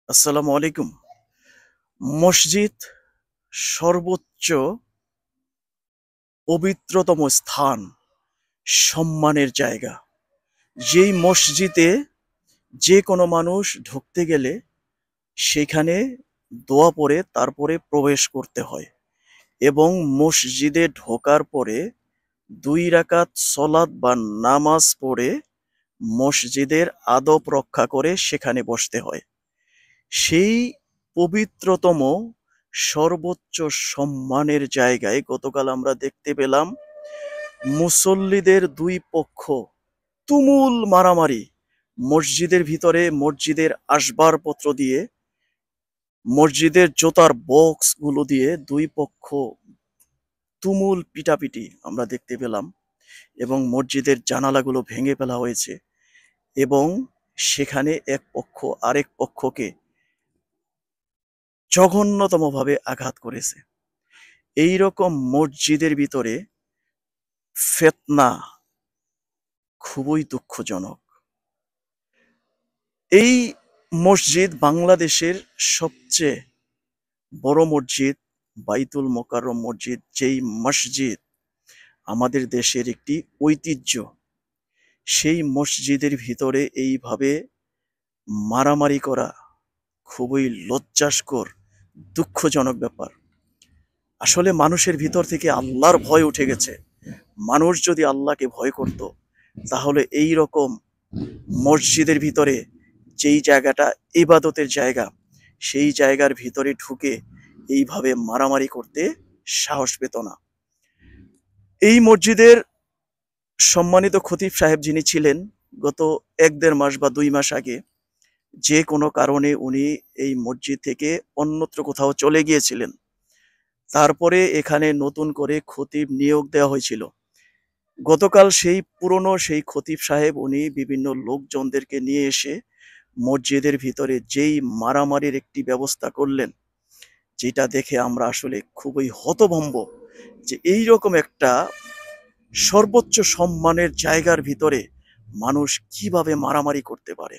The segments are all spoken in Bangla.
আসসালামু আলাইকুম। মসজিদ সর্বোচ্চ পবিত্রতম স্থান, সম্মানের জায়গা। যেই মসজিদে যে কোনো মানুষ ঢুকতে গেলে সেখানে দোয়া পড়ে তারপরে প্রবেশ করতে হয় এবং মসজিদে ঢোকার পরে ২ রাকাত সলাত বা নামাজ পড়ে মসজিদের আদব রক্ষা করে সেখানে বসতে হয়। সেই পবিত্রতম সর্বোচ্চ সম্মানের জায়গায় গতকাল আমরা দেখতে পেলাম মুসল্লিদের ২ পক্ষ তুমুল মারামারি। মসজিদের ভিতরে মসজিদের আসবাবপত্র দিয়ে, মসজিদের জুতার বক্সগুলো দিয়ে ২ পক্ষ তুমুল পিটাপিটি আমরা দেখতে পেলাম এবং মসজিদের জানালাগুলো ভেঙে ফেলা হয়েছে এবং সেখানে এক পক্ষ আরেক পক্ষকে জঘন্যতমভাবে আঘাত করেছে। এইরকম মসজিদের ভিতরে ফিতনা খুবই দুঃখজনক। এই মসজিদ বাংলাদেশের সবচেয়ে বড় মসজিদ, বাইতুল মোকাররম মসজিদ, যেই মসজিদ আমাদের দেশের একটি ঐতিহ্য। সেই মসজিদের ভিতরে এইভাবে মারামারি করা খুবই লজ্জাস্কর, দুঃখজনক ব্যাপার। আসলে মানুষের ভিতর থেকে আল্লাহর ভয় উঠে গেছে। মানুষ যদি আল্লাহকে ভয় করত, তাহলে এই রকম মসজিদের ভিতরে, যেই জায়গাটা ইবাদতের জায়গা, সেই জায়গার ভিতরে ঢুকে এইভাবে মারামারি করতে সাহস পেত না। এই মসজিদের সম্মানিত খতিব সাহেব যিনি ছিলেন, গত ১-১.৫ মাস বা ২ মাস আগে যে কোনো কারণে উনি এই মসজিদ থেকে অন্যত্র কোথাও চলে গিয়েছিলেন। তারপরে এখানে নতুন করে খতিব নিয়োগ দেওয়া হয়েছিল। গতকাল সেই পুরনো সেই খতিব সাহেব উনি বিভিন্ন লোকজনদেরকে নিয়ে এসে মসজিদের ভিতরে যেই মারামারির একটি ব্যবস্থা করলেন, যেটা দেখে আমরা আসলে খুবই হতভম্ব যে এইরকম একটা সর্বোচ্চ সম্মানের জায়গার ভিতরে মানুষ কিভাবে মারামারি করতে পারে।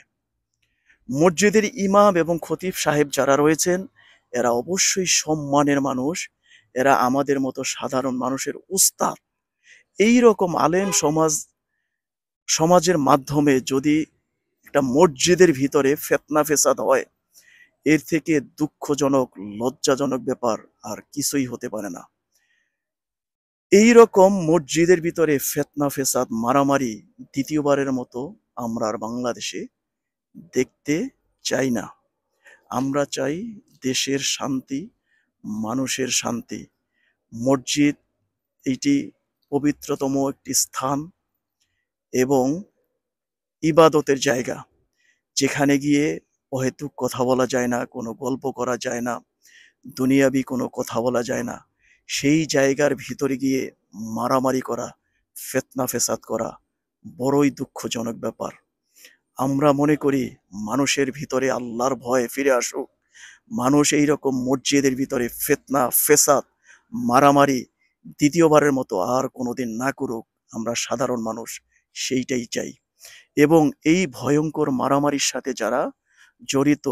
মসজিদের ইমাম এবং খতিব সাহেব যারা রয়েছেন, এরা অবশ্যই সম্মানের মানুষ। এরা আমাদের মতো সাধারণ মানুষের উস্তাদ। এইরকম আলেম সমাজের মাধ্যমে যদি একটা মসজিদের ভিতরে ফিতনা ফেসাদ হয়, এর থেকে দুঃখজনক, লজ্জাজনক ব্যাপার আর কিছুই হতে পারে না। এইরকম মসজিদের ভিতরে ফিতনা ফেসাদ, মারামারি দ্বিতীয়বারের মতো আমরা আর বাংলাদেশে দেখতে চাই না। আমরা চাই দেশের শান্তি, মানুষের শান্তি। মসজিদ এইটি পবিত্রতম একটি স্থান এবং ইবাদতের জায়গা, যেখানে গিয়ে অহেতুক কথা বলা যায় না, কোনো গল্প করা যায় না, দুনিয়াবি কোনো কথা বলা যায় না। সেই জায়গার ভিতরে গিয়ে মারামারি করা, ফিতনা ফেসাদ করা বড়ই দুঃখজনক ব্যাপার। আমরা মনে করি মানুষের ভিতরে আল্লাহর ভয় ফিরে আসুক। মানুষ এইরকম মসজিদের ভিতরে ফিতনা, ফেসাদ, মারামারি দ্বিতীয়বারের মতো আর কোনোদিন না করুক। আমরা সাধারণ মানুষ সেইটাই চাই এবং এই ভয়ঙ্কর মারামারির সাথে যারা জড়িত,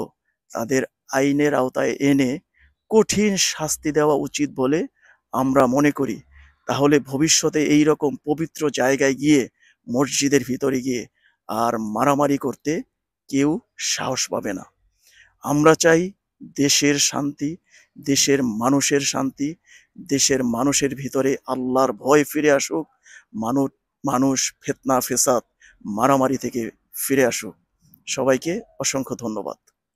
তাদের আইনের আওতায় এনে কঠিন শাস্তি দেওয়া উচিত বলে আমরা মনে করি। তাহলে ভবিষ্যতে এইরকম পবিত্র জায়গায় গিয়ে, মসজিদের ভিতরে গিয়ে আর মারামারি করতে কেউ সাহস পাবে না। আমরা চাই দেশের শান্তি, দেশের মানুষের শান্তি, দেশের মানুষের ভিতরে আল্লাহর ভয় ফিরে আসুক। মানুষ মানুষ ফিতনা ফেসাদ, মারামারি থেকে ফিরে আসুক। সবাইকে অসংখ্য ধন্যবাদ।